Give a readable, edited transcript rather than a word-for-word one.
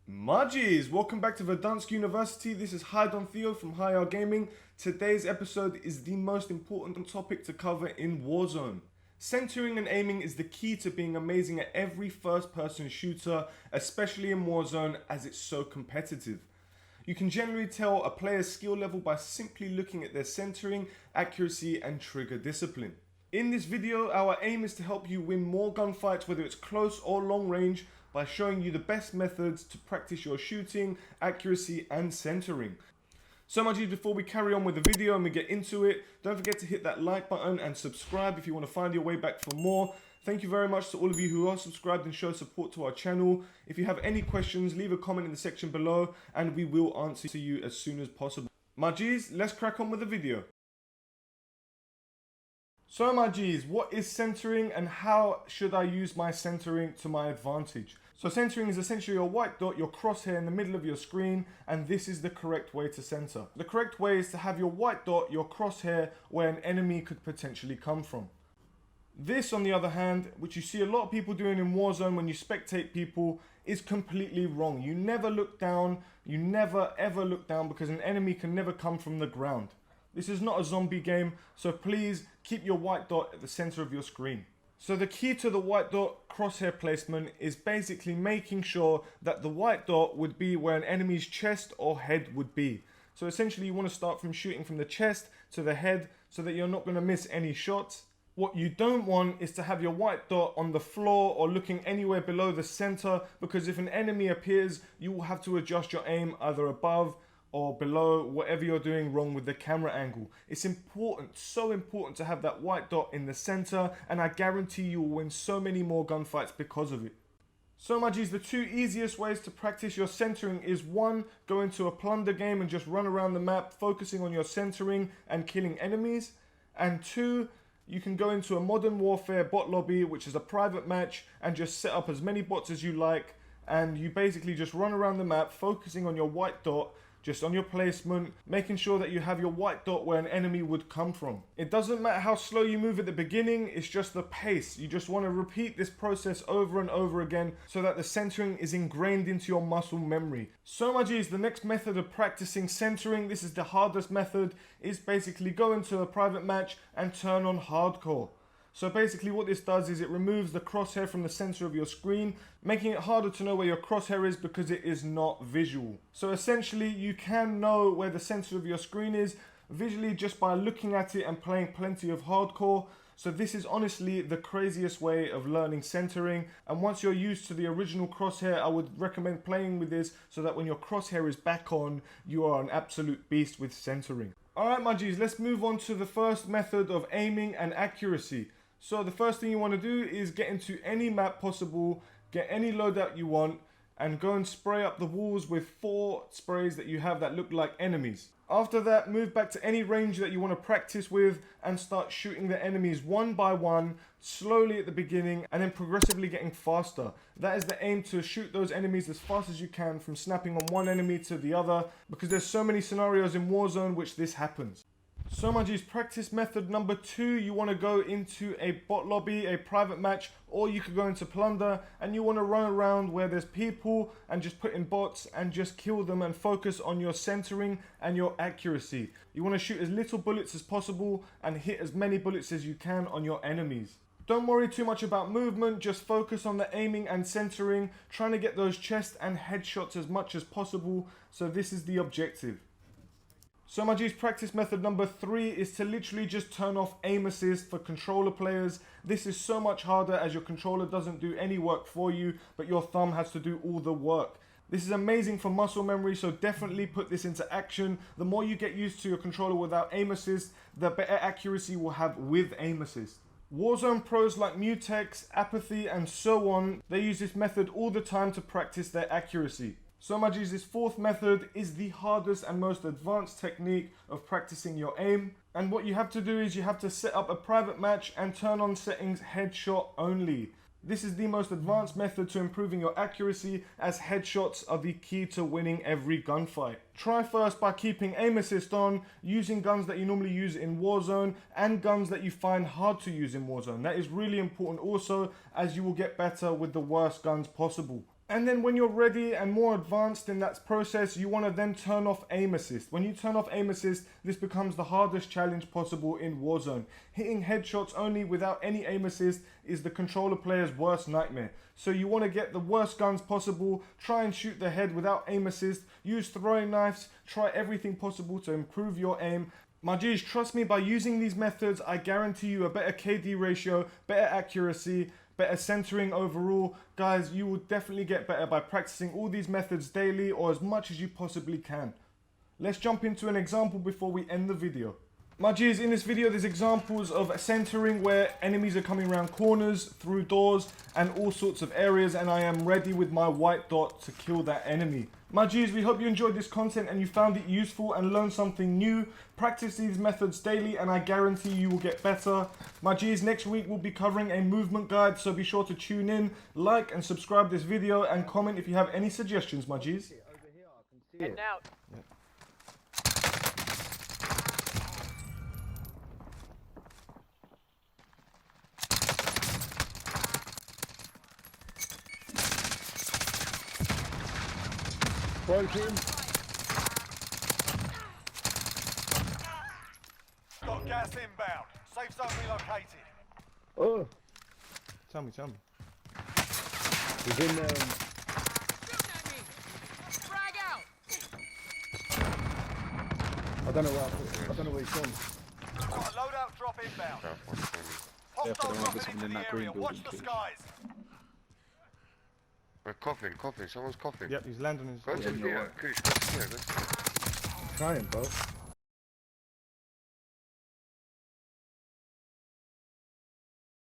Majis, welcome back to Verdansk University. This is DonTheo from Higher Gaming. Today's episode is the most important topic to cover in Warzone. Centering and aiming is the key to being amazing at every first-person shooter, especially in Warzone as it's so competitive. You can generally tell a player's skill level by simply looking at their centering, accuracy and trigger discipline. In this video, our aim is to help you win more gunfights, whether it's close or long range, by showing you the best methods to practice your shooting, accuracy and centering. So much before we carry on with the video and we get into it, don't forget to hit that like button and subscribe if you want to find your way back for more. Thank you very much to all of you who are subscribed and show support to our channel. If you have any questions, leave a comment in the section below and we will answer you as soon as possible. My G's, let's crack on with the video. So my G's, what is centering and how should I use my centering to my advantage? So centering is essentially your white dot, your crosshair in the middle of your screen, and this is the correct way to center. The correct way is to have your white dot, your crosshair, where an enemy could potentially come from. This, on the other hand, which you see a lot of people doing in Warzone when you spectate people, is completely wrong. You never look down, you never ever look down because an enemy can never come from the ground. This is not a zombie game, so please keep your white dot at the center of your screen. So the key to the white dot crosshair placement is basically making sure that the white dot would be where an enemy's chest or head would be. So essentially you want to start from shooting from the chest to the head so that you're not going to miss any shots. What you don't want is to have your white dot on the floor or looking anywhere below the center, because if an enemy appears, you will have to adjust your aim either above or below, whatever you're doing wrong with the camera angle. It's important, so important to have that white dot in the center, and I guarantee you will win so many more gunfights because of it. So my G's, the two easiest ways to practice your centering is one, go into a plunder game and just run around the map focusing on your centering and killing enemies, and two, you can go into a Modern Warfare bot lobby, which is a private match, and just set up as many bots as you like, and you basically just run around the map focusing on your white dot, just on your placement, making sure that you have your white dot where an enemy would come from. It doesn't matter how slow you move at the beginning, it's just the pace. You just want to repeat this process over and over again so that the centering is ingrained into your muscle memory. So my G's, the next method of practicing centering, this is the hardest method, is basically go into a private match and turn on hardcore. So basically what this does is it removes the crosshair from the center of your screen, making it harder to know where your crosshair is because it is not visual. So essentially you can know where the center of your screen is visually just by looking at it and playing plenty of hardcore. So this is honestly the craziest way of learning centering, and once you're used to the original crosshair, I would recommend playing with this so that when your crosshair is back on, you are an absolute beast with centering. Alright my G's, let's move on to the first method of aiming and accuracy. So the first thing you want to do is get into any map possible, get any loadout you want, and go and spray up the walls with 4 sprays that you have that look like enemies. After that, move back to any range that you want to practice with and start shooting the enemies one by one, slowly at the beginning, and then progressively getting faster. That is the aim, to shoot those enemies as fast as you can from snapping on one enemy to the other, because there's so many scenarios in Warzone which this happens. So my G's, practice method number 2, you want to go into a bot lobby, a private match, or you could go into plunder and you want to run around where there's people and just put in bots and just kill them and focus on your centering and your accuracy. You want to shoot as little bullets as possible and hit as many bullets as you can on your enemies. Don't worry too much about movement, just focus on the aiming and centering, trying to get those chest and headshots as much as possible. So this is the objective. So my G's, practice method number 3 is to literally just turn off aim assist for controller players. This is so much harder as your controller doesn't do any work for you, but your thumb has to do all the work. This is amazing for muscle memory, so definitely put this into action. The more you get used to your controller without aim assist, the better accuracy you will have with aim assist. Warzone pros like Mutex, Apathy and so on, they use this method all the time to practice their accuracy. So my G's, this fourth method is the hardest and most advanced technique of practicing your aim. And what you have to do is you have to set up a private match and turn on settings headshot only. This is the most advanced method to improving your accuracy, as headshots are the key to winning every gunfight. Try first by keeping aim assist on, using guns that you normally use in Warzone and guns that you find hard to use in Warzone. That is really important also, as you will get better with the worst guns possible. And then when you're ready and more advanced in that process, you want to then turn off aim assist. When you turn off aim assist, this becomes the hardest challenge possible in Warzone. Hitting headshots only without any aim assist is the controller player's worst nightmare. So you want to get the worst guns possible, try and shoot the head without aim assist, use throwing knives, try everything possible to improve your aim. My G's, trust me, by using these methods, I guarantee you a better KD ratio, better accuracy, better centering overall. Guys, you will definitely get better by practicing all these methods daily or as much as you possibly can. Let's jump into an example before we end the video. My G's, in this video there's examples of centering where enemies are coming around corners, through doors and all sorts of areas, and I am ready with my white dot to kill that enemy. My G's, we hope you enjoyed this content and you found it useful and learned something new. Practice these methods daily and I guarantee you will get better. My G's, next week we'll be covering a movement guide, so be sure to tune in, like and subscribe this video and comment if you have any suggestions, my G's. Heading out. Broken. Got gas inbound. Safe zone relocated. Oh, Tell me. he's in there. Frag out. I don't know where he's gone. Got a loadout drop inbound. Yeah, Hostile but I want dropping something into in the that green area. Watch building, the please. skies. We're coughing, someone's coughing. Yep, he's landing his... Go to here, Kush, go to here, let's go. Trying, bro.